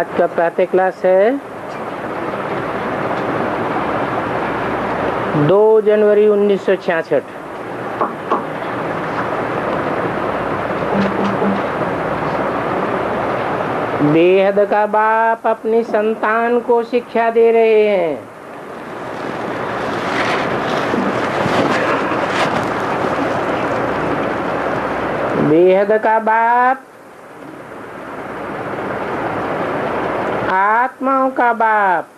आज का प्रातः क्लास है 2 जनवरी 1966। बेहद का बाप अपनी संतान को शिक्षा दे रहे हैं। बेहद का बाप आत्माओं का बाप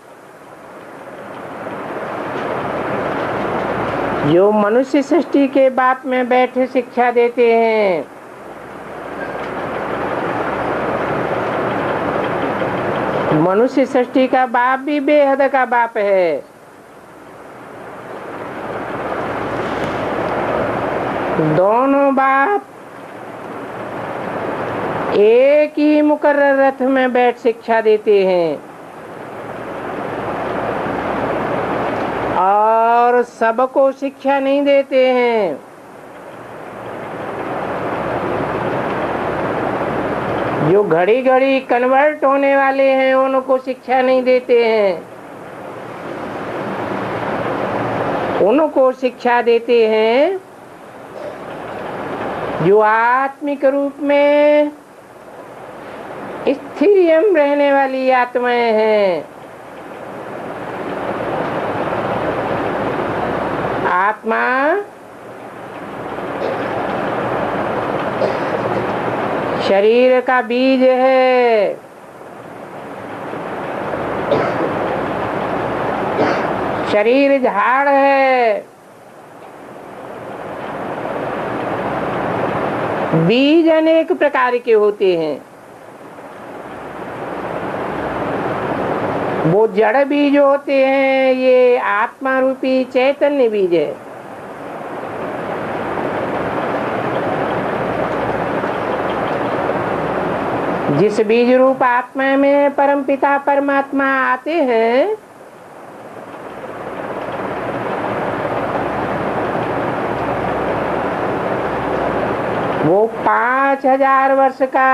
जो मनुष्य सृष्टि के बाप में बैठे शिक्षा देते हैं। मनुष्य सृष्टि का बाप भी बेहद का बाप है। दोनों बाप एक ही मुकर्रर रथ में बैठ शिक्षा देते हैं और सबको शिक्षा नहीं देते हैं। जो घड़ी घड़ी कन्वर्ट होने वाले हैं उनको शिक्षा नहीं देते हैं। उनको शिक्षा देते हैं जो आत्मिक रूप में स्थिर रहने वाली आत्माएं हैं। आत्मा शरीर का बीज है। शरीर झाड़ है। बीज अनेक प्रकार के होते हैं। वो जड़ बीज होते हैं, ये आत्मा रूपी चैतन्य बीज है। जिस बीज रूप आत्मा में परमपिता परमात्मा आते हैं वो 5000 वर्ष का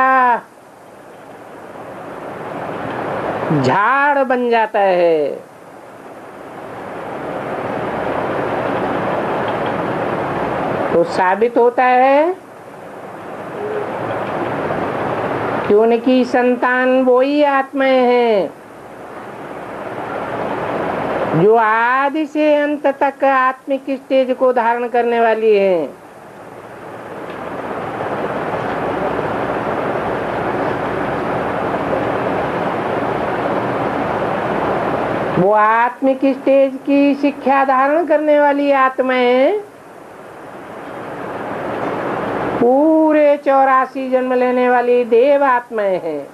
झाड़ बन जाता है। तो साबित होता है कि उनकी संतान वही आत्माएं हैं जो आदि से अंत तक आत्मिक स्टेज को धारण करने वाली है। वो आत्मिक स्टेज की शिक्षा धारण करने वाली आत्माएं पूरे 84 जन्म लेने वाली देव आत्माएं हैं।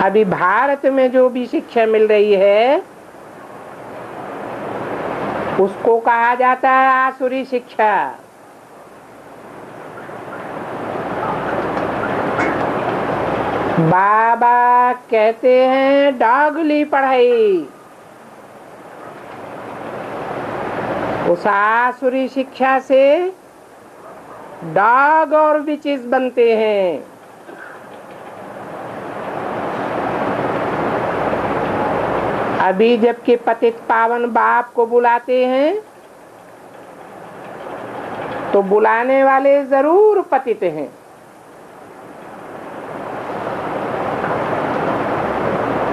अभी भारत में जो भी शिक्षा मिल रही है उसको कहा जाता है आसुरी शिक्षा। बाबा कहते हैं डॉगली पढ़ाई। उस आसुरी शिक्षा से डॉग और विचेस बनते हैं। अभी जबकि पतित पावन बाप को बुलाते हैं तो बुलाने वाले जरूर पतित हैं।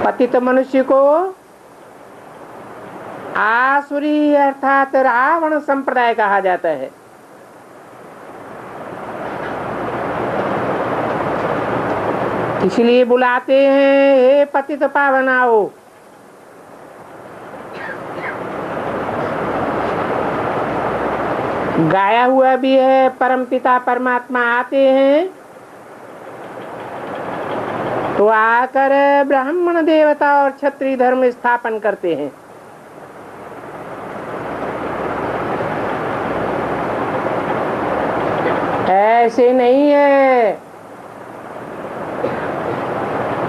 पतित मनुष्य को आसुरी अर्थात रावण संप्रदाय कहा जाता है। इसलिए बुलाते हैं हे पतित पावन आओ। गाया हुआ भी है परमपिता परमात्मा आते हैं तो आकर ब्राह्मण देवता और क्षत्रिय धर्म स्थापन करते हैं। ऐसे नहीं है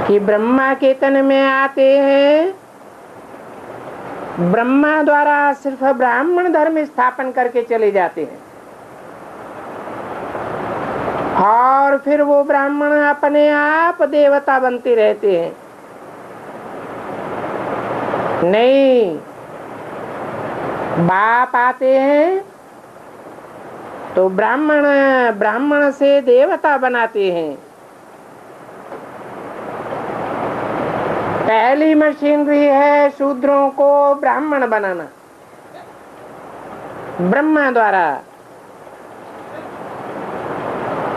कि ब्रह्मा के तन में आते हैं, ब्रह्मा द्वारा सिर्फ ब्राह्मण धर्म स्थापन करके चले जाते हैं और फिर वो ब्राह्मण अपने आप देवता बनते रहते हैं। नहीं, बाप आते हैं तो ब्राह्मण से देवता बनाते हैं। पहली मशीनरी है शूद्रों को ब्राह्मण बनाना, ब्रह्मा द्वारा।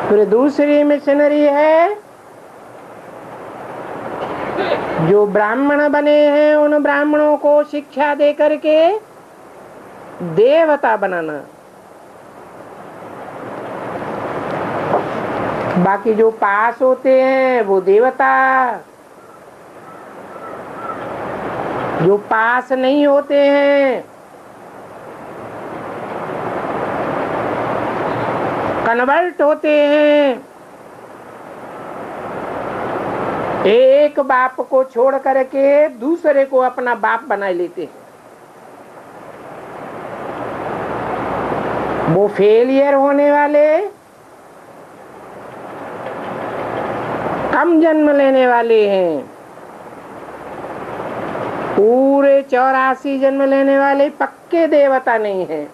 फिर दूसरी मशीनरी है जो ब्राह्मण बने हैं उन ब्राह्मणों को शिक्षा दे करके देवता बनाना। बाकी जो पास होते हैं वो देवता, जो पास नहीं होते हैं, कन्वर्ट होते हैं, एक बाप को छोड़ करके दूसरे को अपना बाप बना लेते हैं, वो फेलियर होने वाले, कम जन्म लेने वाले हैं। पूरे 84 जन्म लेने वाले पक्के देवता नहीं हैं।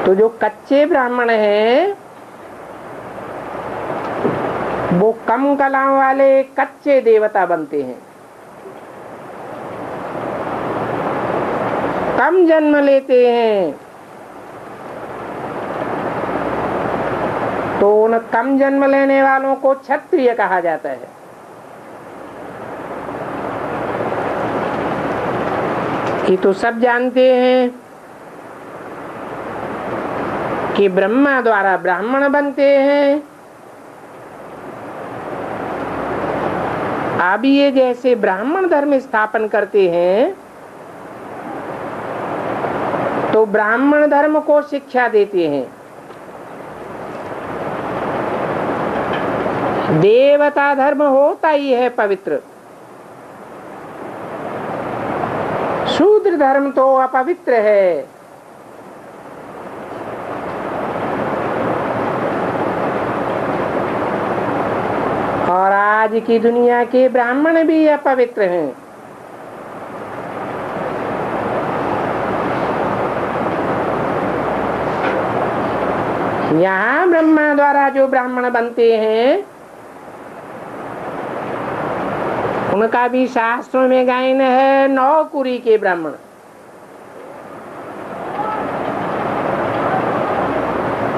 तो जो कच्चे ब्राह्मण हैं वो कम कलाओं वाले कच्चे देवता बनते हैं, कम जन्म लेते हैं। तो उन कम जन्म लेने वालों को क्षत्रिय कहा जाता है। ये तो सब जानते हैं कि ब्रह्मा द्वारा ब्राह्मण बनते हैं। अब ये जैसे ब्राह्मण धर्म स्थापन करते हैं तो ब्राह्मण धर्म को शिक्षा देते हैं। देवता धर्म होता ही है पवित्र, शूद्र धर्म तो अपवित्र है। और आज की दुनिया के ब्राह्मण भी अपवित्र हैं। यहाँ ब्रह्मा द्वारा जो ब्राह्मण बनते हैं उनका भी शास्त्रों में गायन है, 9 कुरी के ब्राह्मण।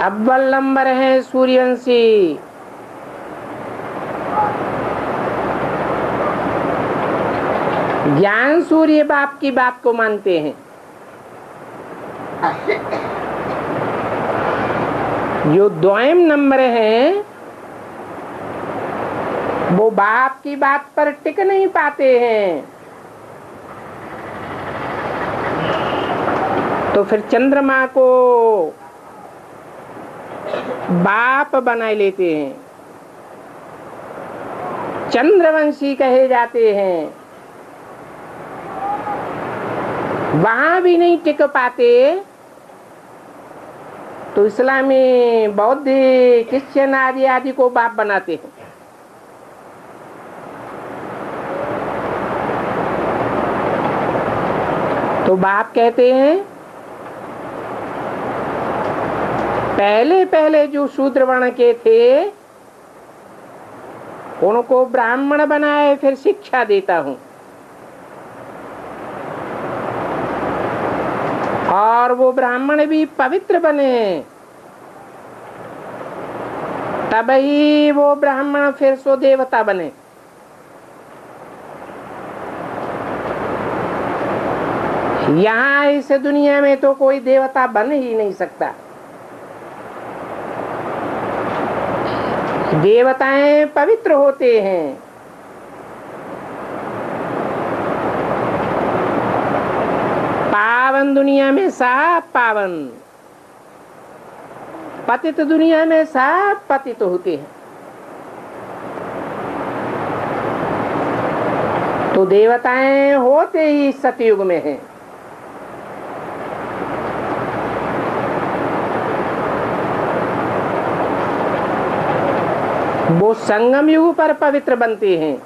अव्वल नंबर है सूर्यवंशी, ज्ञान सूर्य बाप की बात को मानते हैं। जो द्वयम नंबर है वो बाप की बात पर टिक नहीं पाते हैं, तो फिर चंद्रमा को बाप बना लेते हैं, चंद्रवंशी कहे जाते हैं। वहां भी नहीं टिक पाते तो इस्लामी, बौद्ध, क्रिश्चियन आदि को बाप बनाते हैं। तो बाप कहते हैं पहले पहले जो शूद्र वर्ण के थे उनको ब्राह्मण बनाए, फिर शिक्षा देता हूं। और वो ब्राह्मण भी पवित्र बने, तब ही वो ब्राह्मण फिर सो देवता बने। यहाँ इस दुनिया में तो कोई देवता बन ही नहीं सकता। देवताएं पवित्र होते हैं, पावन दुनिया में सब पावन, पतित दुनिया में सब पतित होते हैं। तो देवताएं होते ही सतयुग में हैं। वो संगम युग पर पवित्र बनते हैं,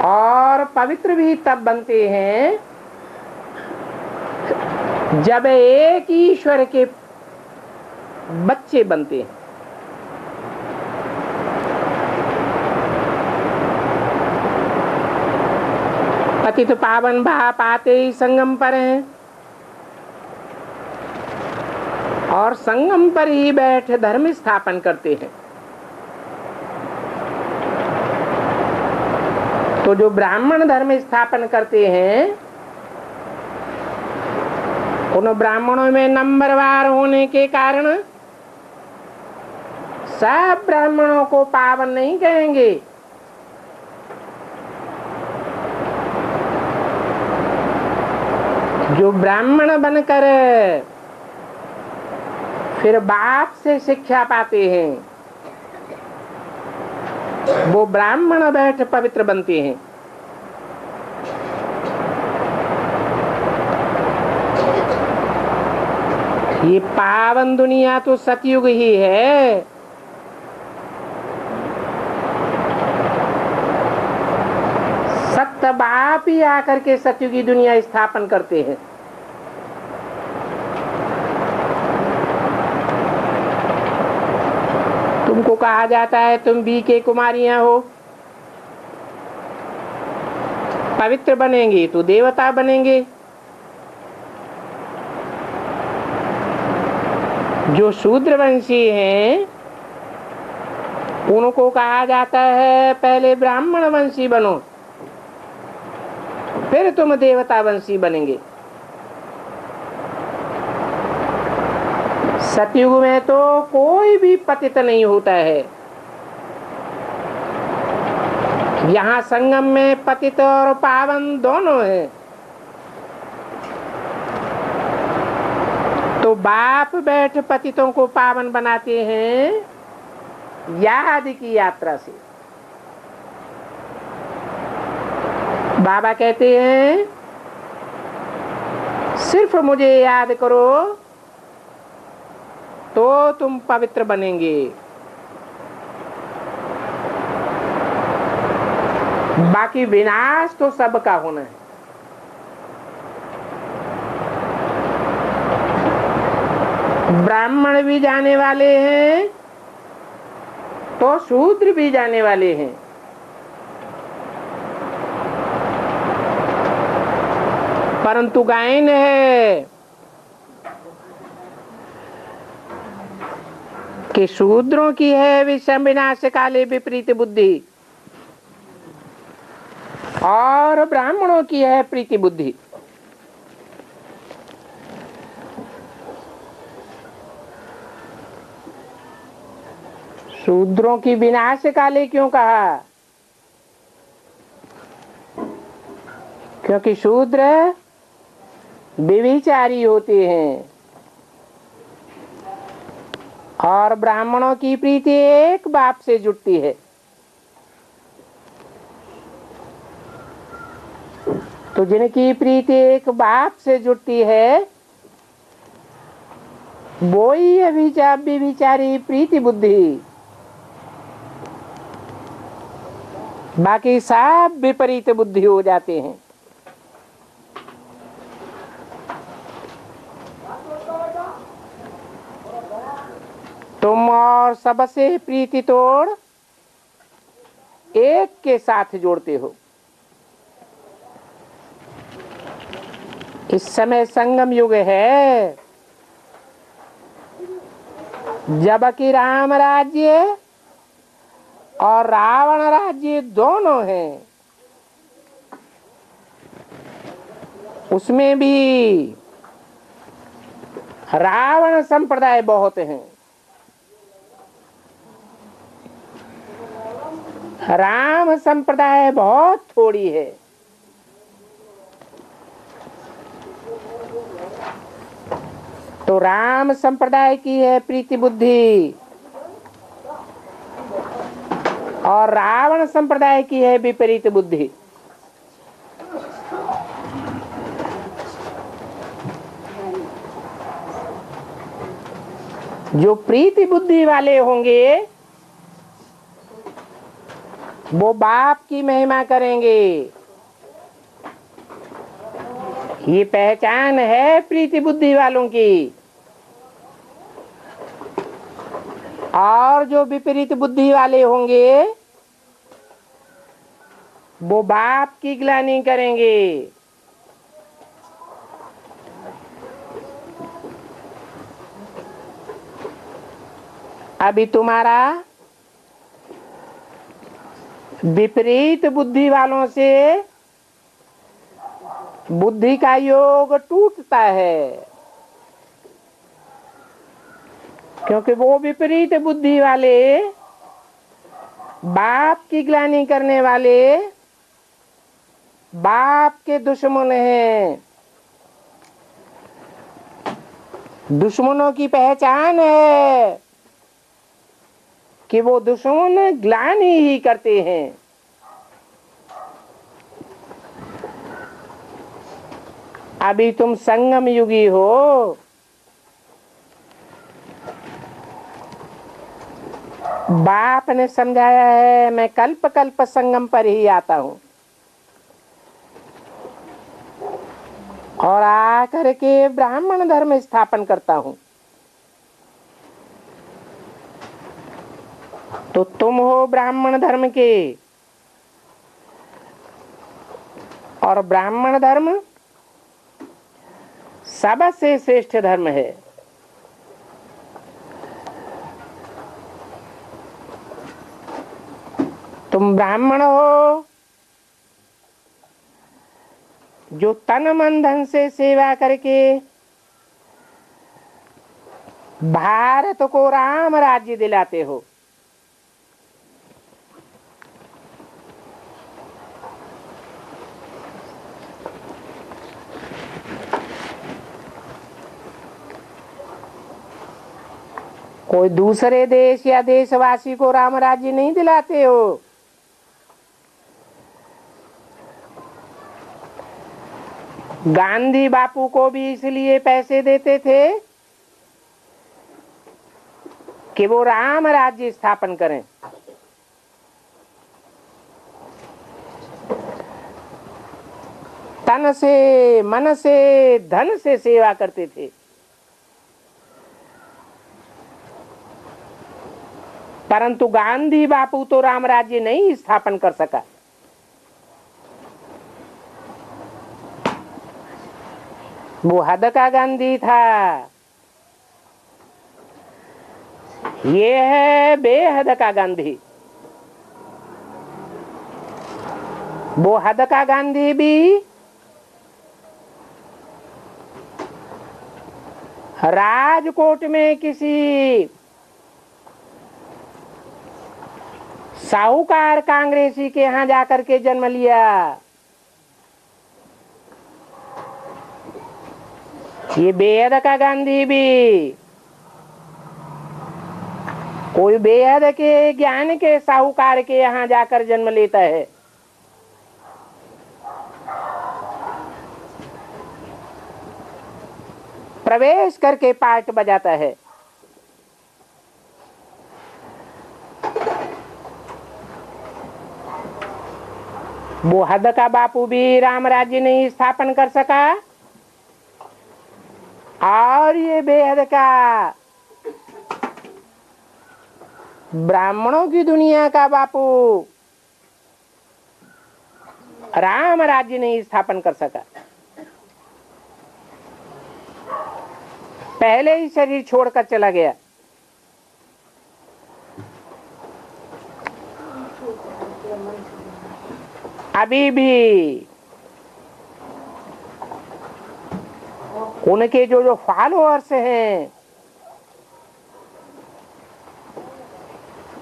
और पवित्र भी तब बनते हैं जब एक ईश्वर के बच्चे बनते हैं। पतित पावन भाप आते ही संगम पर हैं, और संगम पर ही बैठ धर्म स्थापन करते हैं। तो जो ब्राह्मण धर्म स्थापन करते हैं, उन ब्राह्मणों में नंबरवार होने के कारण सब ब्राह्मणों को पावन नहीं कहेंगे। जो ब्राह्मण बनकर फिर बाप से शिक्षा पाते हैं, वो ब्राह्मण बैठ पवित्र बनते हैं। ये पावन दुनिया तो सतयुग ही है। सत्य बाप ही आकर के सतयुगी दुनिया स्थापन करते हैं। तुमको कहा जाता है तुम बीके कुमारियां हो, पवित्र बनेंगे तो देवता बनेंगे। जो शूद्रवंशी हैं उनको कहा जाता है पहले ब्राह्मण वंशी बनो, फिर तुम देवता वंशी बनेंगे। सतयुग में तो कोई भी पतित नहीं होता है। यहाँ संगम में पतित और पावन दोनों हैं। तो बाप बैठ पतितों को पावन बनाते हैं याद की यात्रा से। बाबा कहते हैं सिर्फ मुझे याद करो तो तुम पवित्र बनेंगे। बाकी विनाश तो सबका होना है। ब्राह्मण भी जाने वाले हैं तो शूद्र भी जाने वाले हैं। परंतु गायन है कि शूद्रों की है विषम विनाश काले विपरीत बुद्धि, और ब्राह्मणों की है प्रीति बुद्धि। शूद्रों की विनाश काले क्यों कहा? क्योंकि शूद्र व्यभिचारी होते हैं, और ब्राह्मणों की प्रीति एक बाप से जुटती है। तो जिनकी प्रीति एक बाप से जुटती है वो ही व्यभिचारी प्रीति बुद्धि। बाकी सब विपरीत बुद्धि हो जाते हैं। तुम और सबसे प्रीति तोड़ एक के साथ जोड़ते हो। इस समय संगम युग है, जबकि राम राज्य और रावण राज्य दोनों हैं। उसमें भी रावण संप्रदाय बहुत हैं, राम संप्रदाय बहुत थोड़ी है। तो राम संप्रदाय की है प्रीति बुद्धि, और रावण संप्रदाय की है विपरीत बुद्धि। जो प्रीति बुद्धि वाले होंगे वो बाप की महिमा करेंगे। ये पहचान है प्रीति बुद्धि वालों की। और जो विपरीत बुद्धि वाले होंगे वो बाप की ग्लानि करेंगे। अभी तुम्हारा विपरीत बुद्धि वालों से बुद्धि का योग टूटता है, क्योंकि वो विपरीत बुद्धि वाले बाप की ग्लानि करने वाले बाप के दुश्मन हैं। दुश्मनों की पहचान है कि वो दुश्मन ग्लानि ही करते हैं। अभी तुम संगम युगी हो। बाप ने समझाया है मैं कल्प कल्प संगम पर ही आता हूं और आकर के ब्राह्मण धर्म स्थापन करता हूं। तो तुम हो ब्राह्मण धर्म के, और ब्राह्मण धर्म सबसे श्रेष्ठ धर्म है। तुम ब्राह्मण हो जो तन मन धन से सेवा करके भारत को राम राज्य दिलाते हो। कोई दूसरे देश या देशवासी को राम राज्य नहीं दिलाते हो। गांधी बापू को भी इसलिए पैसे देते थे कि वो राम राज्य स्थापन करें। तन से मन से धन से सेवा करते थे। परंतु गांधी बापू तो राम राज्य नहीं स्थापन कर सका। वो हद का गांधी था। ये है बेहद का गांधी। वो हद का गांधी भी राजकोट में किसी साहूकार कांग्रेसी के यहां जाकर के जन्म लिया। ये बेहद का गांधी भी कोई बेहद के ज्ञान के साहूकार के यहां जाकर जन्म लेता है। प्रवेश करके पाठ बजाता है। वो हद का बापू भी राम राज्य नहीं स्थापन कर सका, और ये बेहद का ब्राह्मणों की दुनिया का बापू राम राज्य नहीं स्थापन कर सका। पहले ही शरीर छोड़कर चला गया। अभी भी उनके जो फॉलोअर्स हैं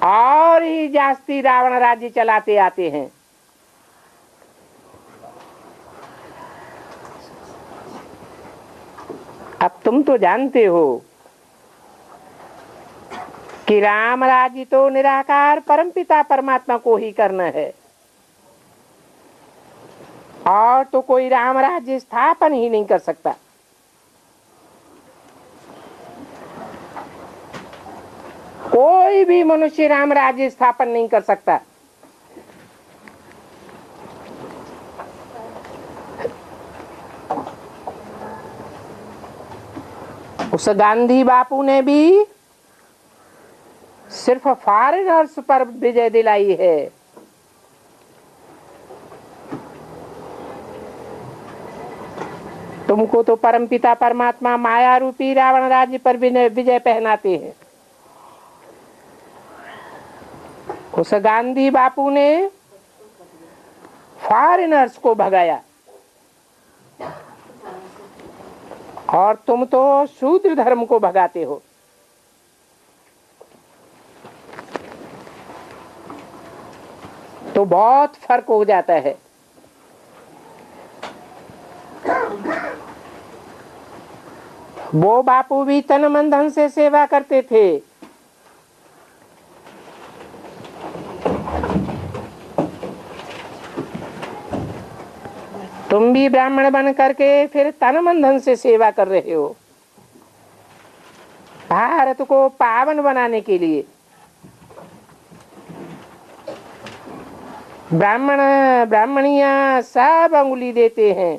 और ही जास्ती रावण राज्य चलाते आते हैं। अब तुम तो जानते हो कि राम राज्य तो निराकार परमपिता परमात्मा को ही करना है, और तो कोई राम राज्य स्थापन ही नहीं कर सकता। कोई भी मनुष्य राम राज्य स्थापन नहीं कर सकता। उस गांधी बापू ने भी सिर्फ फॉरेनर्स पर विजय दिलाई है। तुमको तो परमपिता परमात्मा माया रूपी रावण राज्य पर विजय पहनाते हैं। उस गांधी बापू ने फॉरेनर्स को भगाया और तुम तो शूद्र धर्म को भगाते हो। तो बहुत फर्क हो जाता है। वो बापू भी तन मन धन से सेवा करते थे। तुम भी ब्राह्मण बन करके फिर तन मन धन से सेवा कर रहे हो भारत को पावन बनाने के लिए। ब्राह्मण ब्राह्मणियां सब अंगुली देते हैं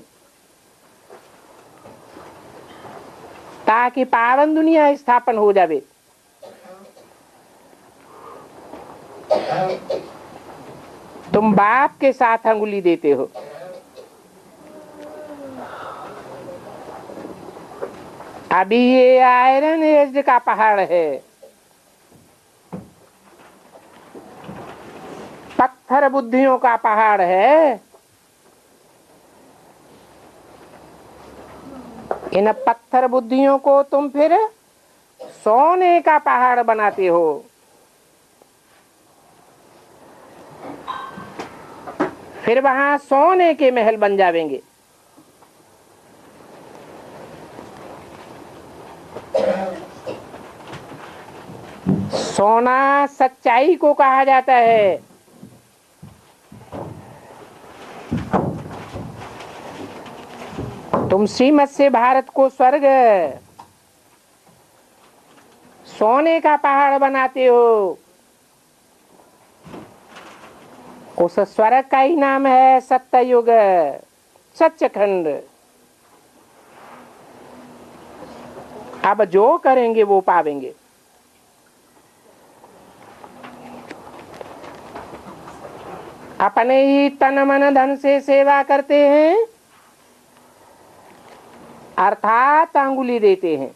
ताकि पावन दुनिया स्थापन हो जावे। तुम बाप के साथ अंगुली देते हो। अभी ये आयरन एज का पहाड़ है, पत्थर बुद्धियों का पहाड़ है। इन पत्थर बुद्धियों को तुम फिर सोने का पहाड़ बनाते हो। फिर वहां सोने के महल बन जाएंगे। सोना सच्चाई को कहा जाता है। तुम श्रीमत से भारत को स्वर्ग सोने का पहाड़ बनाते हो। उस स्वर्ग का ही नाम है सत्ययुग, सच्चखंड। अब जो करेंगे वो पावेंगे। अपने ही तन मन धन से सेवा करते हैं अर्थात अंगुली देते हैं।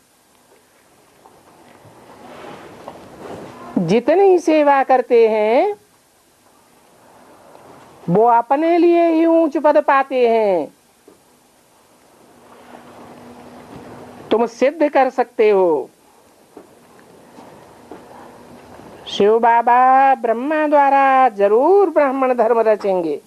जितनी सेवा करते हैं वो अपने लिए ही ऊंच पद पाते हैं। तुम सिद्ध कर सकते हो। शिव बाबा ब्रह्मा द्वारा जरूर ब्राह्मण धर्म रचेंगे।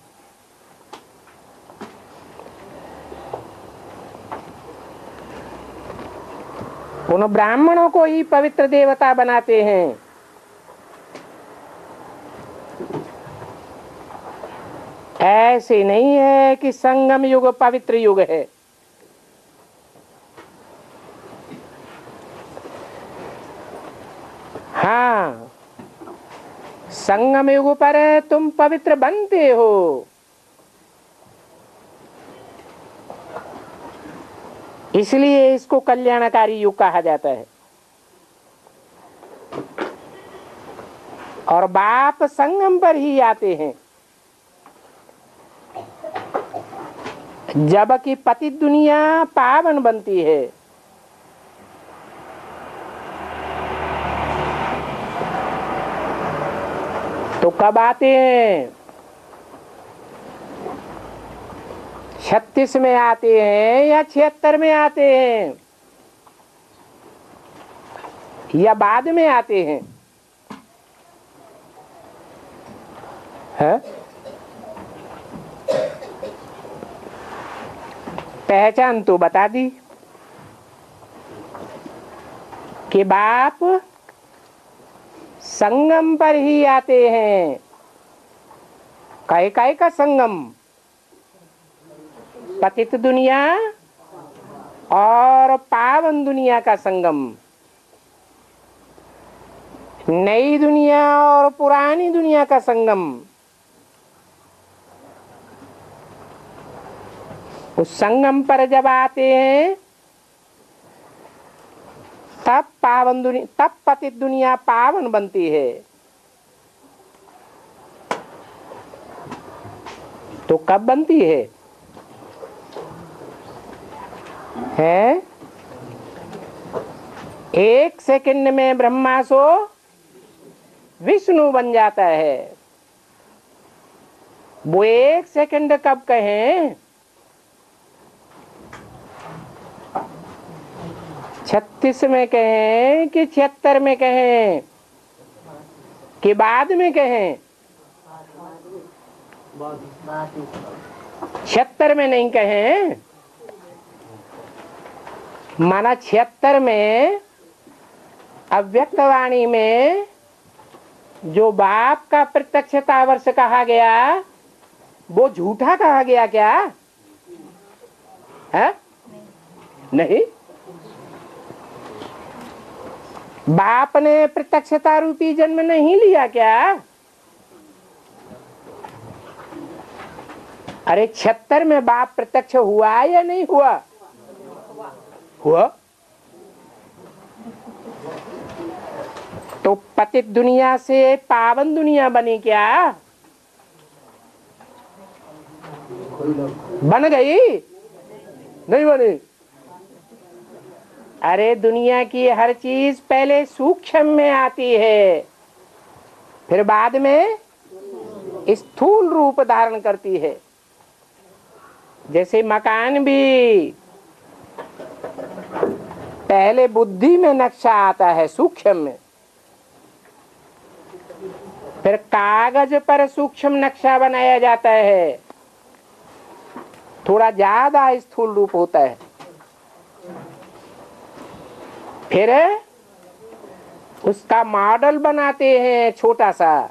उन ब्राह्मणों को ही पवित्र देवता बनाते हैं। ऐसे नहीं है कि संगम युग पवित्र युग है। हाँ, संगम युग पर तुम पवित्र बनते हो। इसलिए इसको कल्याणकारी युग कहा जाता है। और बाप संगम पर ही आते हैं जबकि पतित दुनिया पावन बनती है। तो कब आते हैं? 36 में आते हैं या 76 में आते हैं या बाद में आते हैं? है? पहचान तो बता दी कि बाप संगम पर ही आते हैं। काय का संगम? पतित दुनिया और पावन दुनिया का संगम। नई दुनिया और पुरानी दुनिया का संगम। उस संगम पर जब आते हैं तब पतित दुनिया पावन बनती है। तो कब बनती है? एक सेकंड में ब्रह्मा सो विष्णु बन जाता है। वो एक सेकंड कब कहें? 36 में कहें कि 76 में कहें कि बाद में कहें? 76 में नहीं कहें। माना 76 में अव्यक्त वाणी में जो बाप का प्रत्यक्षता वर्ष कहा गया वो झूठा कहा गया क्या है? नहीं। बाप ने प्रत्यक्षता रूपी जन्म नहीं लिया क्या? अरे 76 में बाप प्रत्यक्ष हुआ या नहीं हुआ? हुआ। तो पतित दुनिया से पावन दुनिया बनी क्या? बन गई? नहीं बनी। अरे दुनिया की हर चीज पहले सूक्ष्म में आती है, फिर बाद में स्थूल रूप धारण करती है। जैसे मकान भी पहले बुद्धि में नक्शा आता है सूक्ष्म में, फिर कागज पर सूक्ष्म नक्शा बनाया जाता है, थोड़ा ज्यादा स्थूल रूप होता है। फिर उसका मॉडल बनाते हैं छोटा सा,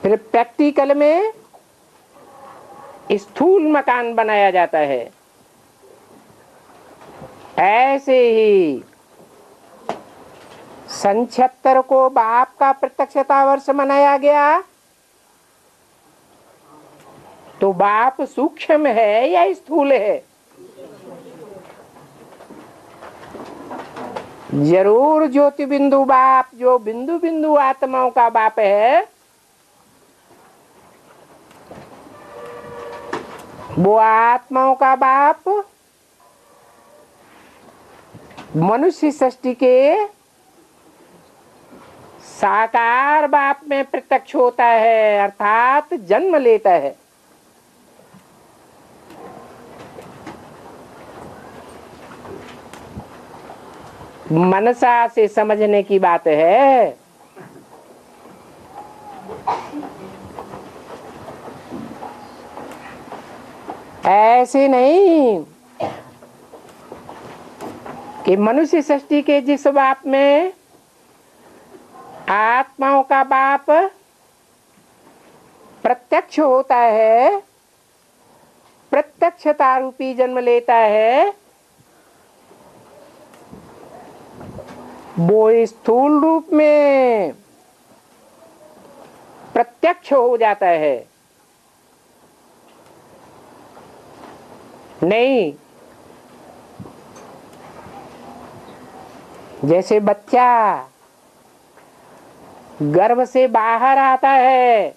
फिर प्रैक्टिकल में स्थूल मकान बनाया जाता है। ऐसे ही 76 को बाप का प्रत्यक्षता वर्ष मनाया गया, तो बाप सूक्ष्म है या स्थूल है? जरूर ज्योति बिंदु बाप, जो बिंदु बिंदु आत्माओं का बाप है, वो आत्माओं का बाप मनुष्य सृष्टि के साकार बाप में प्रत्यक्ष होता है, अर्थात जन्म लेता है। मनसा से समझने की बात है। ऐसे नहीं कि मनुष्य सृष्टि के जिस बाप में आत्माओं का बाप प्रत्यक्ष होता है, प्रत्यक्षता रूपी जन्म लेता है, वो स्थूल रूप में प्रत्यक्ष हो जाता है। नहीं, जैसे बच्चा गर्भ से बाहर आता है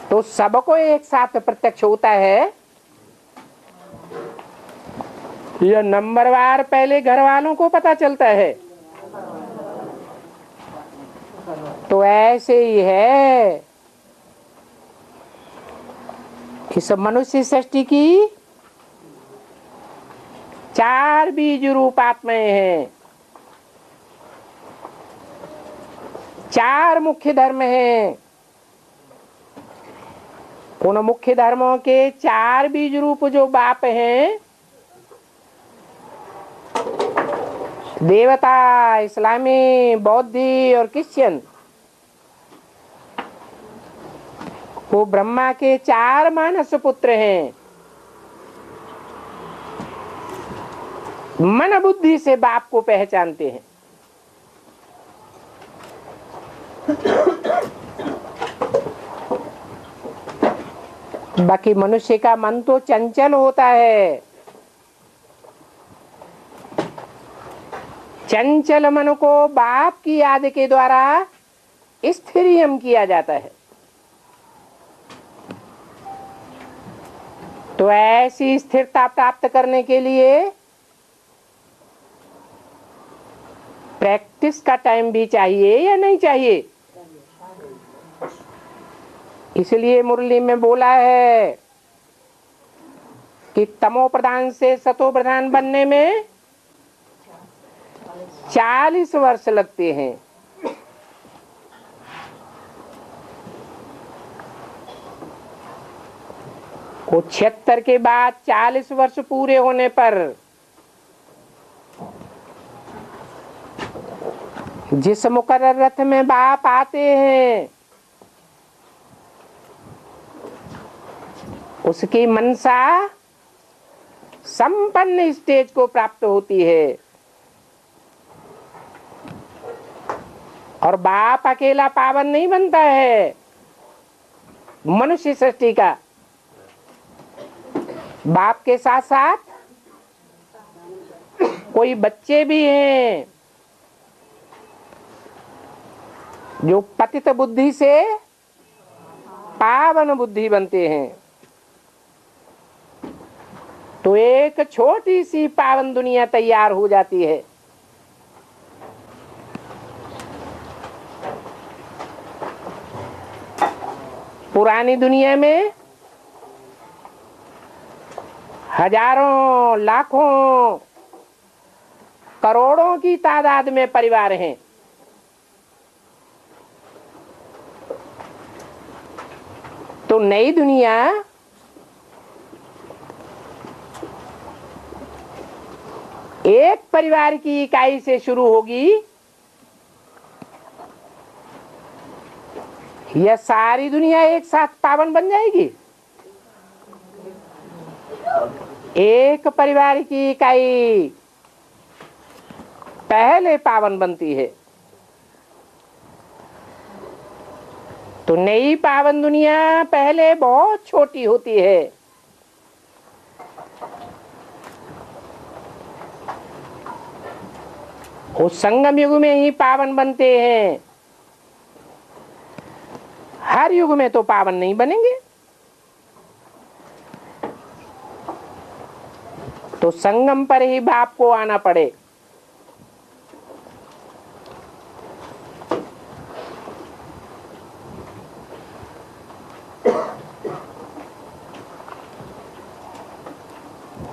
तो सबको एक साथ प्रत्यक्ष होता है, यह नंबरवार पहले घर वालों को पता चलता है। तो ऐसे ही है, इस मनुष्य सृष्टि की 4 बीज रूप आत्माएं हैं, 4 मुख्य धर्म हैं। उन मुख्य धर्मों के 4 बीज रूप जो बाप हैं, देवता, इस्लामी, बौद्धि और क्रिश्चियन, वो ब्रह्मा के 4 मानस पुत्र हैं। मन बुद्धि से बाप को पहचानते हैं। बाकी मनुष्य का मन तो चंचल होता है। चंचल मन को बाप की याद के द्वारा स्थिरियम किया जाता है। तो ऐसी स्थिरता प्राप्त करने के लिए प्रैक्टिस का टाइम भी चाहिए या नहीं चाहिए? इसलिए मुरली में बोला है कि तमो प्रधान से सतो प्रधान बनने में 40 वर्ष लगते हैं। वो 76 के बाद 40 वर्ष पूरे होने पर जिस मुकर्रर रथ में बाप आते हैं उसकी मनसा संपन्न स्टेज को प्राप्त होती है। और बाप अकेला पावन नहीं बनता है मनुष्य सृष्टि का। बाप के साथ साथ कोई बच्चे भी हैं जो पतित बुद्धि से पावन बुद्धि बनते हैं। तो एक छोटी सी पावन दुनिया तैयार हो जाती है। पुरानी दुनिया में हजारों लाखों करोड़ों की तादाद में परिवार हैं। तो नई दुनिया एक परिवार की इकाई से शुरू होगी या सारी दुनिया एक साथ पावन बन जाएगी? एक परिवार की इकाई पहले पावन बनती है। तो नई पावन दुनिया पहले बहुत छोटी होती है। उस संगम युग में ही पावन बनते हैं। हर युग में तो पावन नहीं बनेंगे। तो संगम पर ही बाप को आना पड़े।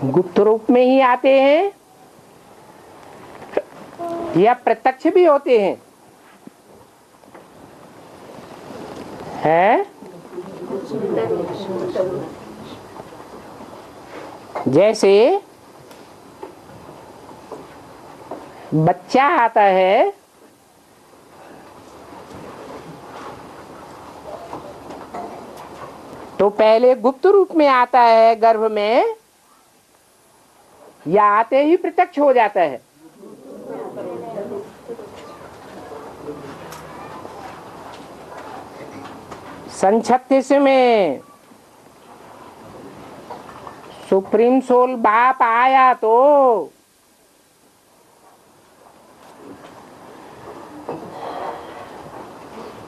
गुप्त रूप में ही आते हैं या प्रत्यक्ष भी होते हैं? है जैसे बच्चा आता है तो पहले गुप्त रूप में आता है गर्भ में या आते ही प्रत्यक्ष हो जाता है? सन 36 में सुप्रीम सोल बाप आया तो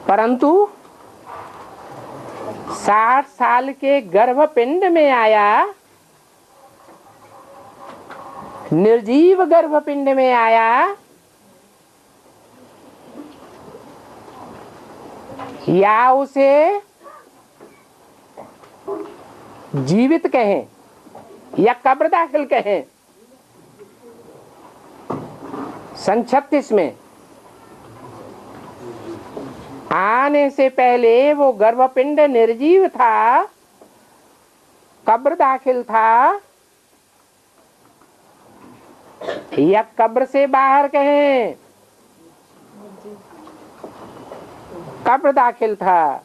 परंतु 60 साल के गर्भपिंड में आया, निर्जीव गर्भपिंड में आया, या उसे जीवित कहें या कब्र दाखिल कहें। सन 36 में आने से पहले वो गर्भपिंड निर्जीव था, कब्र दाखिल था, या कब्र से बाहर कहें कब्र दाखिल था।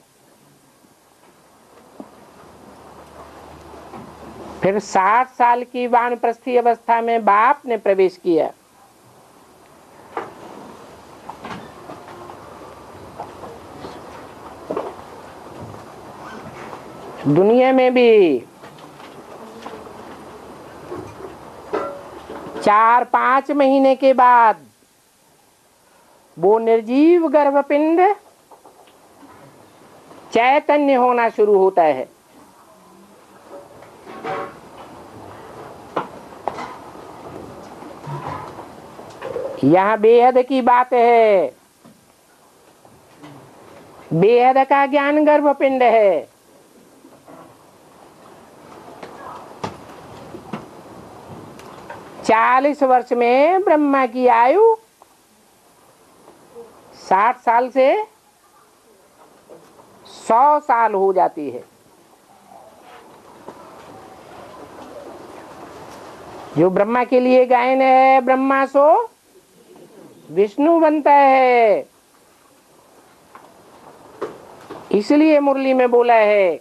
फिर 60 साल की वानप्रस्थी अवस्था में बाप ने प्रवेश किया। दुनिया में भी 4-5 महीने के बाद वो निर्जीव गर्भपिंड चैतन्य होना शुरू होता है। यहाँ बेहद की बात है। बेहद का ज्ञान गर्भपिंड है। चालीस वर्ष में ब्रह्मा की आयु 60 साल से 100 साल हो जाती है। जो ब्रह्मा के लिए गायन है, ब्रह्मा सो विष्णु बनता है। इसलिए मुरली में बोला है,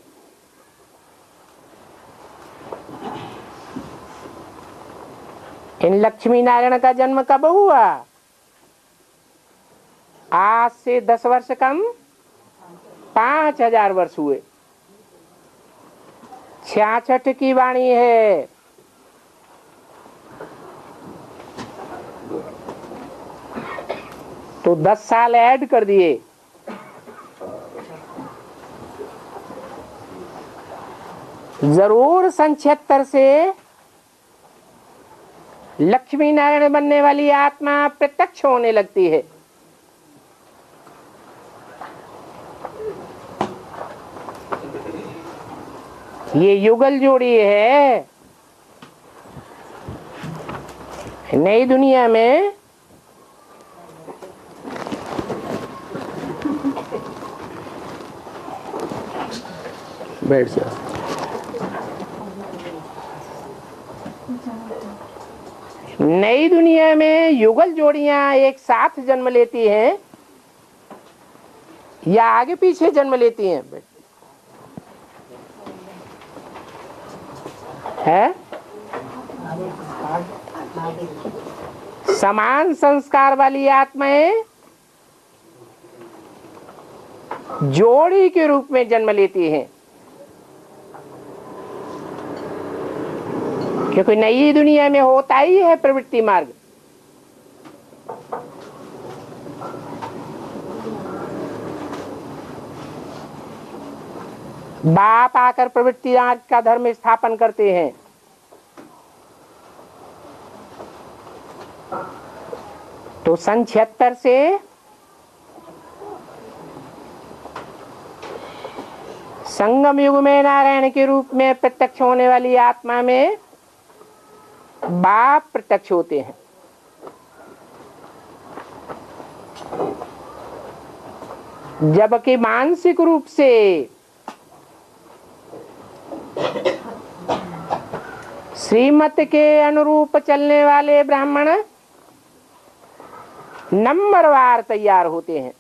इन लक्ष्मी नारायण का जन्म कब हुआ? आज से 10 वर्ष कम 5000 वर्ष हुए। 66 की वाणी है। तो 10 साल ऐड कर दिए। जरूर सन 76 से लक्ष्मी नारायण बनने वाली आत्मा प्रत्यक्ष होने लगती है। ये युगल जोड़ी है। नई दुनिया में बैठ जाओ। नई दुनिया में युगल जोड़ियां एक साथ जन्म लेती हैं या आगे पीछे जन्म लेती हैं? है समान संस्कार वाली आत्माएं जोड़ी के रूप में जन्म लेती हैं, क्योंकि नई दुनिया में होता ही है प्रवृत्ति मार्ग। बाप आकर प्रवृत्ति मार्ग का धर्म स्थापन करते हैं। तो सन 76 से संगम युग में नारायण के रूप में प्रत्यक्ष होने वाली आत्मा में बाप प्रत्यक्ष होते हैं। जबकि मानसिक रूप से श्रीमत के अनुरूप चलने वाले ब्राह्मण नंबरवार तैयार होते हैं।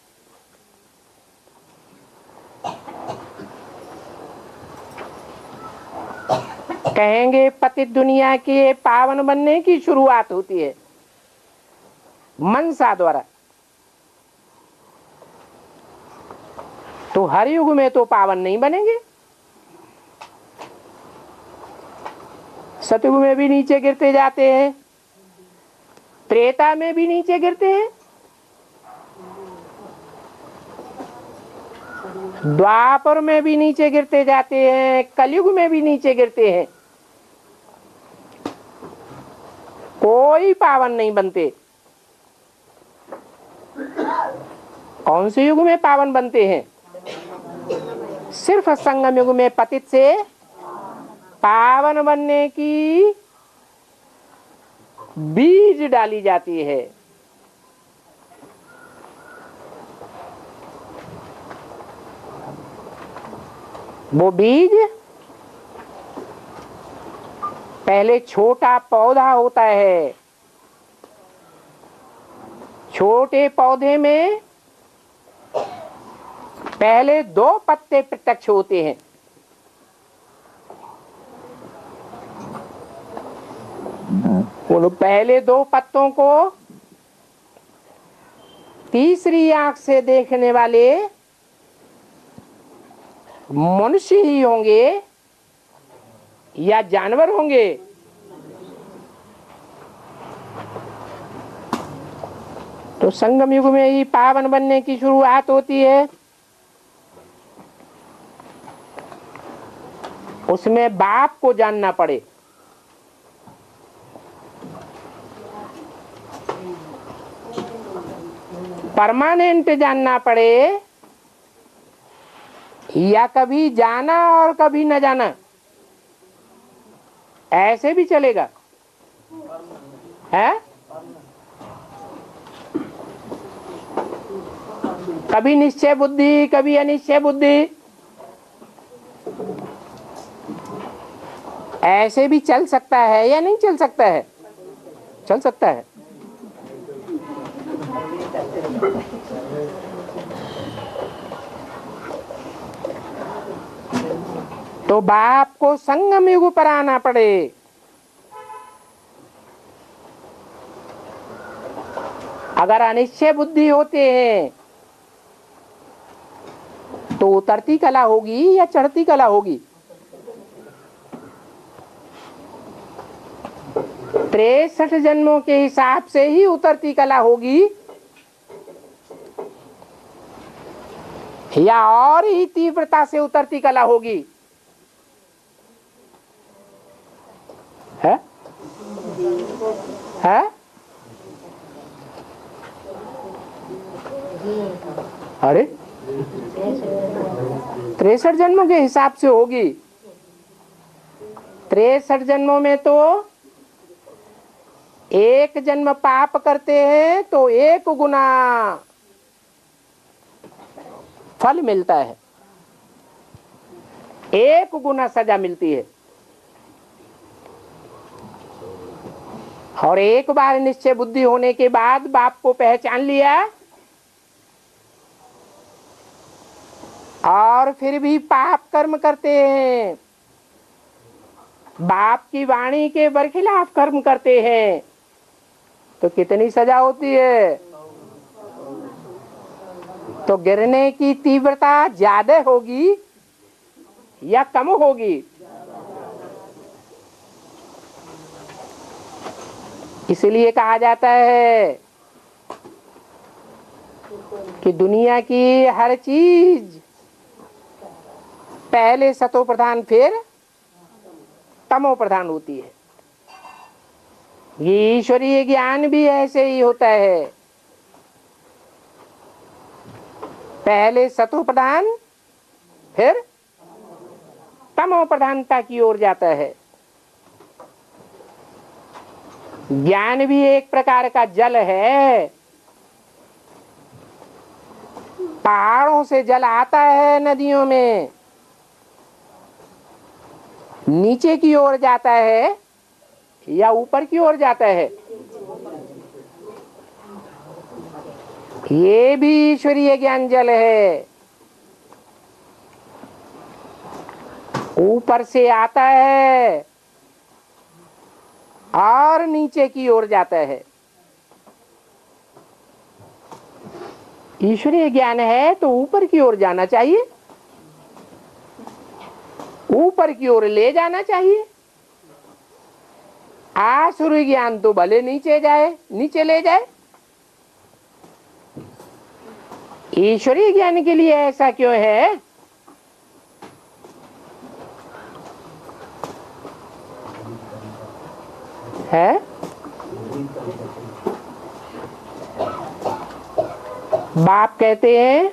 कहेंगे पतित दुनिया के पावन बनने की शुरुआत होती है मनसा द्वारा। तो हर युग में तो पावन नहीं बनेंगे। सतयुग में भी नीचे गिरते जाते हैं, त्रेता में भी नीचे गिरते हैं, द्वापर में भी नीचे गिरते जाते हैं, कलयुग में भी नीचे गिरते हैं। कोई पावन नहीं बनते। कौन से युग में पावन बनते हैं? सिर्फ संगम युग में पतित से पावन बनने की बीज डाली जाती है। वो बीज पहले छोटा पौधा होता है। छोटे पौधे में पहले 2 पत्ते प्रत्यक्ष होते हैं। उन पहले दो पत्तों को तीसरी आंख से देखने वाले मनुष्य ही होंगे या जानवर होंगे? तो संगम युग में ही पावन बनने की शुरुआत होती है। उसमें बाप को जानना पड़े। परमानेंट जानना पड़े या कभी जाना और कभी न जाना, ऐसे भी चलेगा है? कभी निश्चय बुद्धि कभी अनिश्चय बुद्धि, ऐसे भी चल सकता है या नहीं चल सकता है? चल सकता है। तो बाप को संगम युग पर आना पड़े। अगर अनिश्चय बुद्धि होते हैं तो उतरती कला होगी या चढ़ती कला होगी? 63 जन्मों के हिसाब से ही उतरती कला होगी या और ही तीव्रता से उतरती कला होगी? है? है? अरे 63 जन्मों के हिसाब से होगी। 63 जन्मों में तो एक जन्म पाप करते हैं तो 1 गुना फल मिलता है, 1 गुना सजा मिलती है। और एक बार निश्चय बुद्धि होने के बाद बाप को पहचान लिया और फिर भी पाप कर्म करते हैं, बाप की वाणी के बरखिलाफ कर्म करते हैं, तो कितनी सजा होती है? तो गिरने की तीव्रता ज्यादा होगी या कम होगी? इसलिए कहा जाता है कि दुनिया की हर चीज पहले सतो प्रधान फिर तमो प्रधान होती है। ये ईश्वरीय ज्ञान भी ऐसे ही होता है, पहले सतो प्रधान फिर तमो प्रधानता की ओर जाता है। ज्ञान भी एक प्रकार का जल है, पहाड़ों से जल आता है नदियों में, नीचे की ओर जाता है या ऊपर की ओर जाता है? ये भी ईश्वरीय ज्ञान जल है, ऊपर से आता है और नीचे की ओर जाता है। ईश्वरीय ज्ञान है तो ऊपर की ओर जाना चाहिए, ऊपर की ओर ले जाना चाहिए। आसुरी ज्ञान तो भले नीचे जाए, नीचे ले जाए। ईश्वरीय ज्ञान के लिए ऐसा क्यों है? है? बाप कहते हैं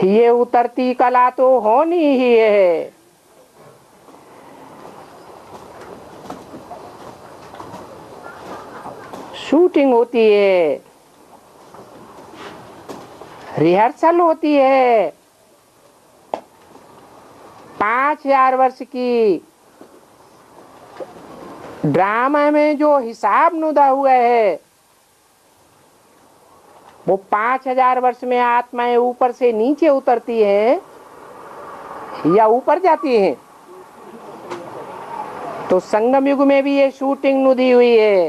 ये उतरती कला तो होनी ही है, शूटिंग होती है, रिहर्सल होती है, 5000 वर्ष की ड्रामा में जो हिसाब नुदा हुआ है वो 5000 वर्ष में आत्माएं ऊपर से नीचे उतरती हैं या ऊपर जाती हैं? तो संगम युग में भी ये शूटिंग नुदी हुई है।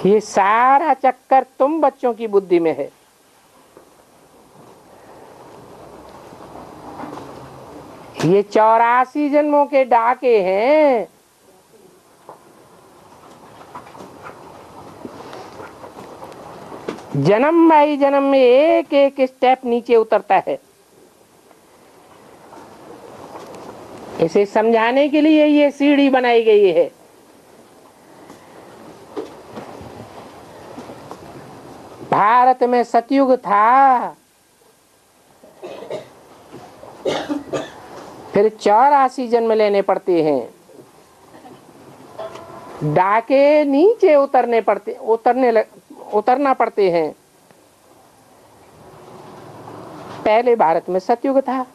ये सारा चक्कर तुम बच्चों की बुद्धि में है। ये 84 जन्मों के डाके हैं। जन्म बाई जन्म में एक एक स्टेप नीचे उतरता है। इसे समझाने के लिए ये सीढ़ी बनाई गई है। भारत में सतयुग था, फिर 84 जन्म लेने पड़ते हैं। डाके नीचे उतरना पड़ते हैं। पहले भारत में सतयुग था,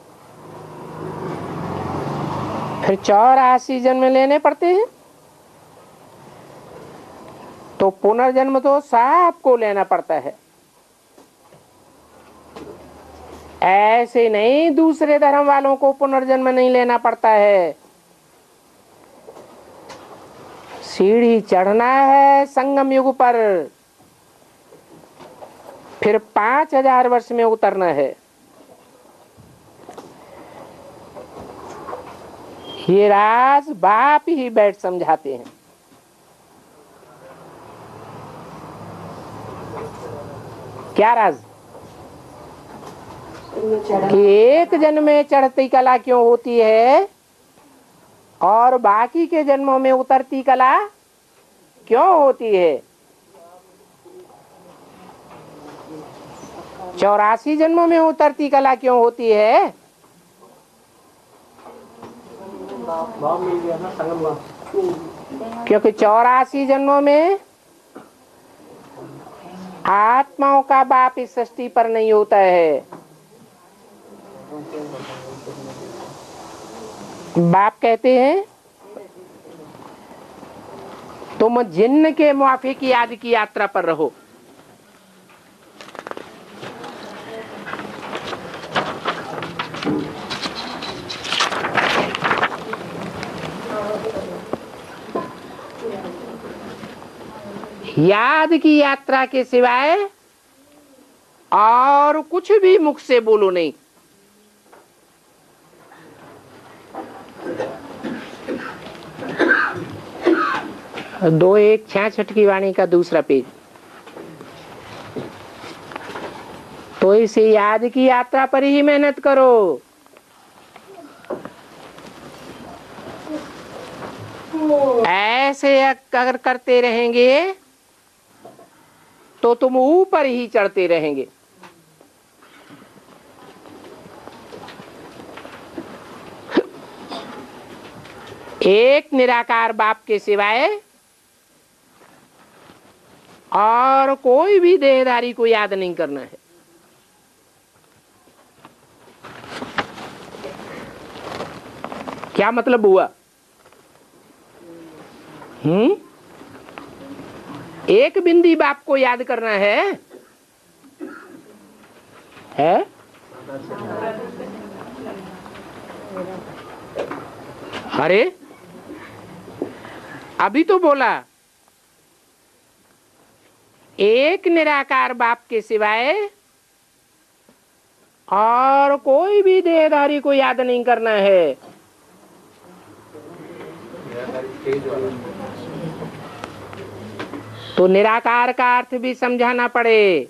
फिर 84 जन्म लेने पड़ते हैं। तो पुनर्जन्म तो सबको लेना पड़ता है। ऐसे नहीं दूसरे धर्म वालों को पुनर्जन्म नहीं लेना पड़ता है। सीढ़ी चढ़ना है संगम युग पर, फिर 5000 वर्ष में उतरना है। ये राज बाप ही बैठ समझाते हैं। क्या राज? कि एक जन्म में चढ़ती कला क्यों होती है और बाकी के जन्मों में उतरती कला क्यों होती है? 84 जन्मों में उतरती कला क्यों होती है? क्योंकि 84 जन्मों में आत्माओं का बाप इस सृष्टि पर नहीं होता है। बाप कहते हैं तुम जिन्न के मुआफिक याद की यात्रा पर रहो। याद की यात्रा के सिवाय और कुछ भी मुख से बोलो नहीं। दो एक 66 की वाणी का दूसरा पेज। तो इसे याद की यात्रा पर ही मेहनत करो। ऐसे अगर करते रहेंगे तो तुम ऊपर ही चढ़ते रहेंगे। एक निराकार बाप के सिवाय और कोई भी देहधारी को याद नहीं करना है। क्या मतलब हुआ? एक बिंदी बाप को याद करना है? अरे अभी तो बोला एक निराकार बाप के सिवाय और कोई भी देहधारी को याद नहीं करना है। तो निराकार का अर्थ भी समझाना पड़े,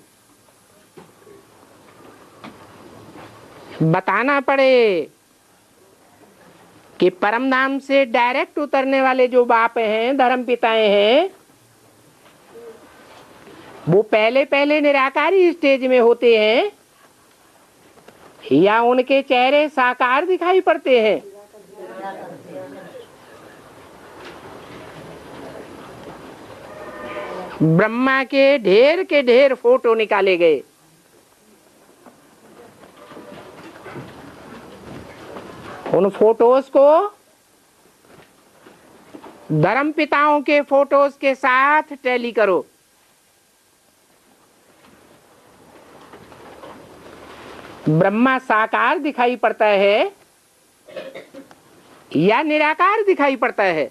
बताना पड़े कि परम धाम से डायरेक्ट उतरने वाले जो बाप हैं, धर्म पिताएं हैं, वो पहले पहले निराकारी स्टेज में होते हैं या उनके चेहरे साकार दिखाई पड़ते हैं? ब्रह्मा के ढेर फोटो निकाले गए। उन फोटोज को धर्म पिताओं के फोटोज के साथ टैली करो। ब्रह्मा साकार दिखाई पड़ता है या निराकार दिखाई पड़ता है।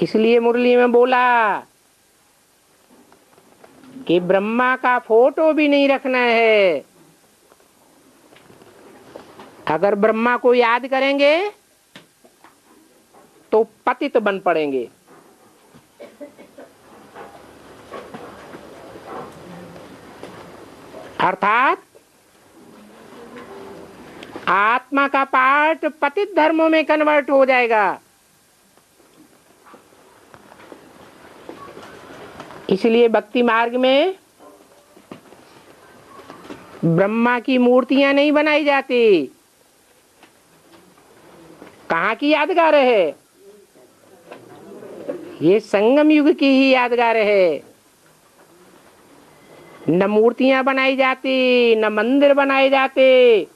इसलिए मुरली में बोला कि ब्रह्मा का फोटो भी नहीं रखना है। अगर ब्रह्मा को याद करेंगे तो पतित बन पड़ेंगे। अर्थात आत्मा का पार्ट पतित धर्मों में कन्वर्ट हो जाएगा। इसलिए भक्ति मार्ग में ब्रह्मा की मूर्तियां नहीं बनाई जाती। कहाँ की यादगार है? ये संगम युग की ही यादगार है। न मूर्तियां बनाई जाती, न मंदिर बनाए जाते।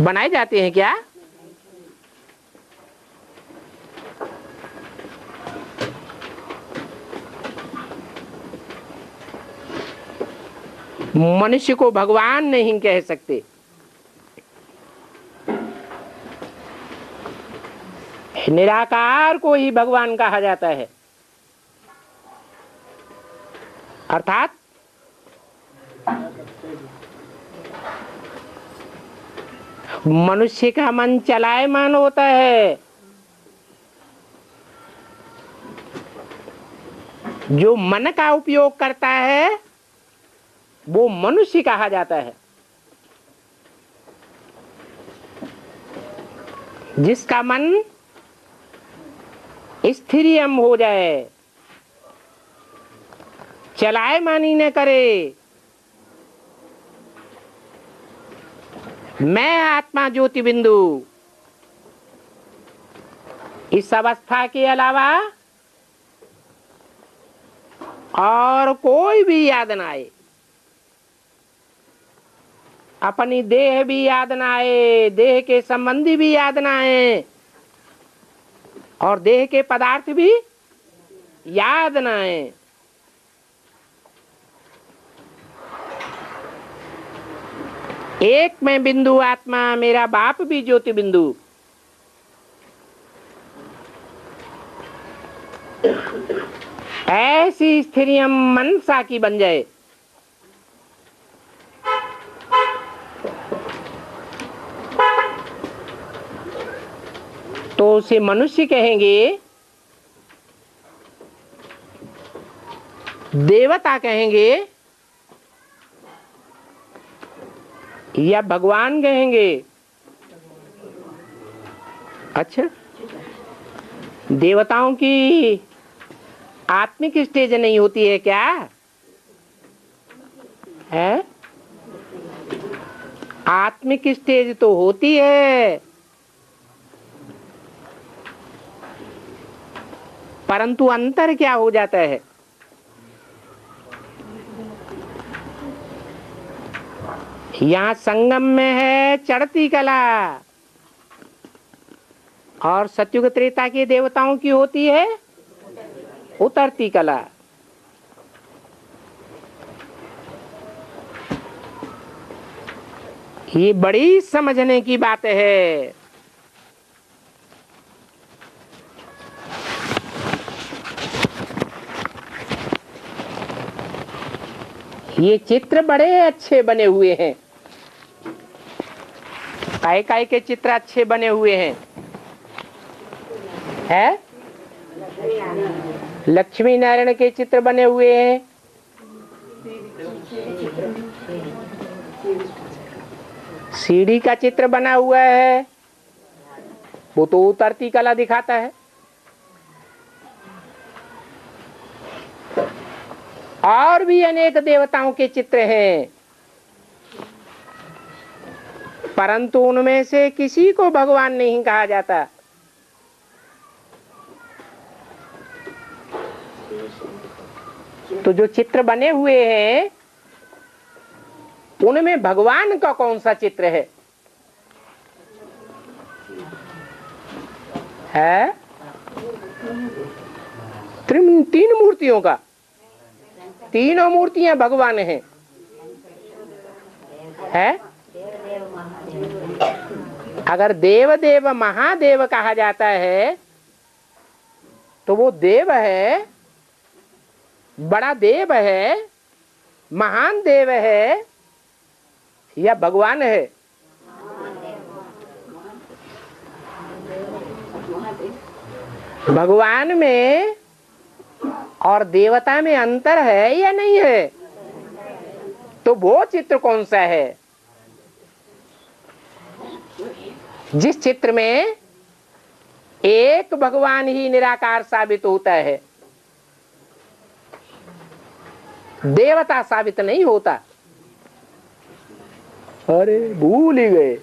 बनाए जाते हैं क्या? मनुष्य को भगवान नहीं कह सकते। निराकार को ही भगवान कहा जाता है। अर्थात मनुष्य का मन चलायमान होता है। जो मन का उपयोग करता है वो मनुष्य कहा जाता है। जिसका मन स्थिरियम हो जाए, चलायमानी न करे, मैं आत्मा ज्योति बिंदु, इस अवस्था के अलावा और कोई भी याद ना आए। अपनी देह भी याद ना आए, देह के संबंधी भी याद ना आए, और देह के पदार्थ भी याद ना आए। एक मैं बिंदु आत्मा, मेरा बाप भी ज्योति बिंदु। ऐसी स्थिरियम मनसा की बन जाए। तो उसे मनुष्य कहेंगे, देवता कहेंगे, या भगवान कहेंगे। अच्छा, देवताओं की आत्मिक स्टेज नहीं होती है क्या? है? आत्मिक स्टेज तो होती है, परंतु अंतर क्या हो जाता है? यहाँ संगम में है चढ़ती कला, और सतयुग त्रेता के देवताओं की होती है उतरती कला। ये बड़ी समझने की बात है। ये चित्र बड़े अच्छे बने हुए हैं। काय काय के चित्र अच्छे बने हुए हैं? है? लक्ष्मी नारायण के चित्र बने हुए हैं। सीढ़ी का चित्र बना हुआ है, वो तो उतरती कला दिखाता है। और भी अनेक देवताओं के चित्र हैं, परंतु उनमें से किसी को भगवान नहीं कहा जाता। तो जो चित्र बने हुए हैं उनमें भगवान का कौन सा चित्र है? तीन मूर्तियों का, तीनों मूर्तियां भगवान हैं। है अगर देव देव महादेव कहा जाता है तो वो देव है, बड़ा देव है, महान देव है या भगवान है? भगवान में और देवता में अंतर है या नहीं है? तो वो चित्र कौन सा है? जिस चित्र में एक भगवान ही निराकार साबित होता है, देवता साबित नहीं होता। अरे भूल ही गए।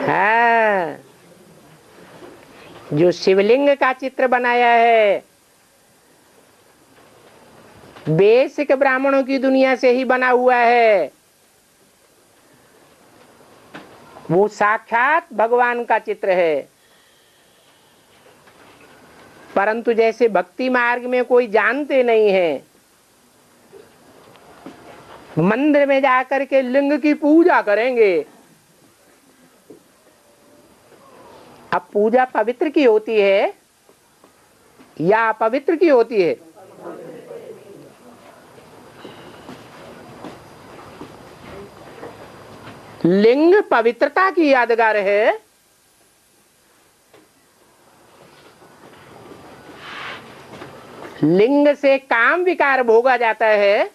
हाँ, जो शिवलिंग का चित्र बनाया है बेसिक ब्राह्मणों की दुनिया से ही बना हुआ है, वो साक्षात भगवान का चित्र है। परंतु जैसे भक्ति मार्ग में कोई जानते नहीं है, मंदिर में जाकर के लिंग की पूजा करेंगे। अब पूजा पवित्र की होती है या अपवित्र की होती है? लिंग पवित्रता की यादगार है, लिंग से काम विकार भोगा जाता है,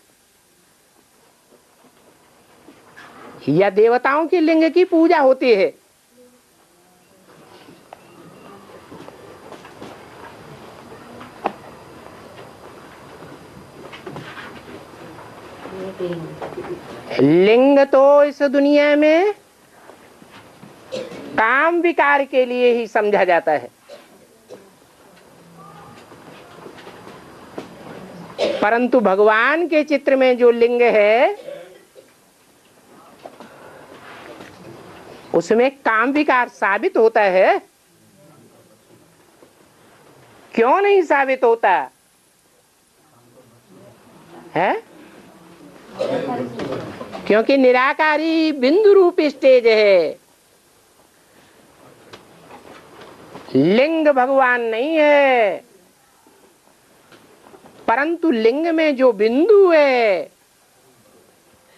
या देवताओं की लिंग की पूजा होती है? लिंग तो इस दुनिया में काम विकार के लिए ही समझा जाता है, परंतु भगवान के चित्र में जो लिंग है उसमें काम विकार साबित होता है। क्यों नहीं साबित होता है? क्योंकि निराकारी बिंदु रूप स्टेज है, लिंग भगवान नहीं है। परंतु लिंग में जो बिंदु है,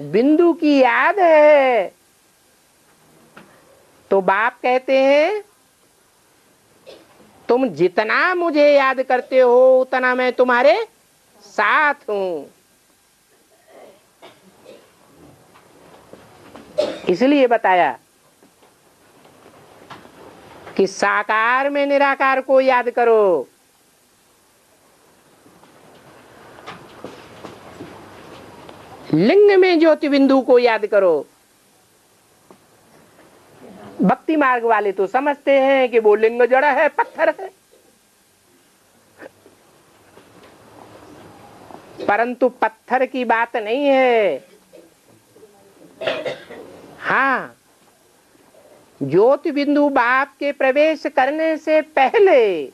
बिंदु की याद है, तो बाप कहते हैं तुम जितना मुझे याद करते हो उतना मैं तुम्हारे साथ हूं। इसलिए बताया कि साकार में निराकार को याद करो, लिंग में ज्योति बिंदु को याद करो। भक्ति मार्ग वाले तो समझते हैं कि वो लिंग जड़ है, पत्थर है, परंतु पत्थर की बात नहीं है। हाँ, ज्योति बिंदु बाप के प्रवेश करने से पहले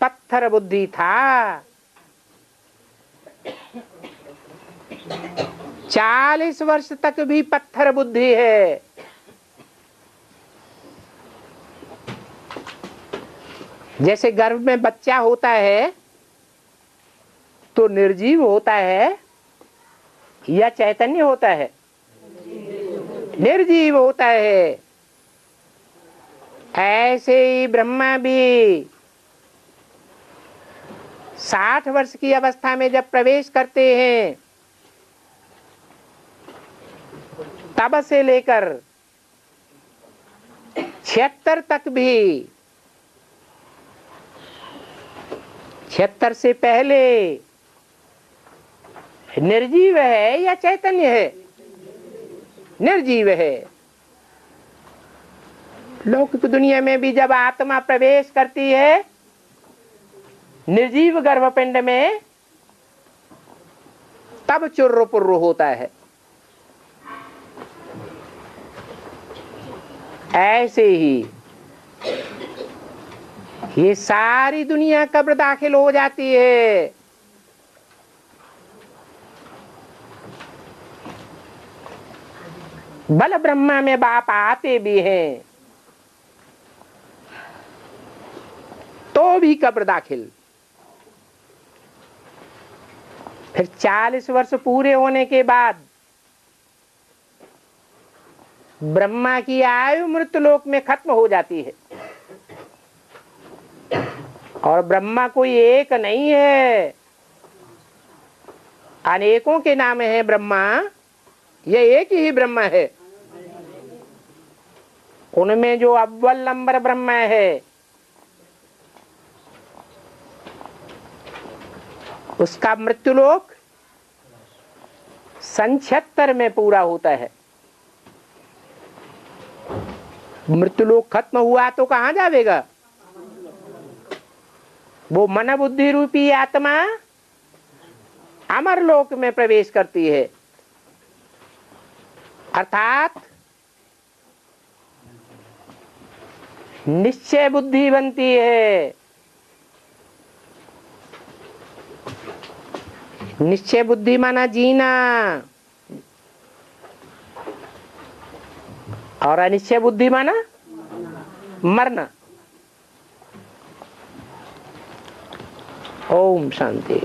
पत्थर बुद्धि था। 40 वर्ष तक भी पत्थर बुद्धि है। जैसे गर्भ में बच्चा होता है तो निर्जीव होता है या चैतन्य होता है? निर्जीव होता है। ऐसे ही ब्रह्मा भी 60 वर्ष की अवस्था में जब प्रवेश करते हैं तब से लेकर 76 तक भी, 76 से पहले निर्जीव है या चैतन्य है? निर्जीव है। लौकिक दुनिया में भी जब आत्मा प्रवेश करती है निर्जीव गर्भपिंड में तब चुर्र पुर्र होता है। ऐसे ही ये सारी दुनिया कब्र दाखिल हो जाती है बल ब्रह्मा में बाप आते भी हैं तो भी कब्र दाखिल। फिर 40 वर्ष पूरे होने के बाद ब्रह्मा की आयु मृत्युलोक में खत्म हो जाती है। और ब्रह्मा कोई एक नहीं है, अनेकों के नाम है ब्रह्मा, ये एक ही ब्रह्मा है। उनमें जो अव्वल नंबर ब्रह्मा है उसका मृत्युलोक सन 76 में पूरा होता है। मृत्युलोक खत्म हुआ तो कहां जाएगा? वो मन बुद्धि रूपी आत्मा अमर लोक में प्रवेश करती है, अर्थात निश्चय बुद्धि बनती है। निश्चय बुद्धि माना जीना, और अनिश्चय बुद्धि माना मरना। ओम शांति।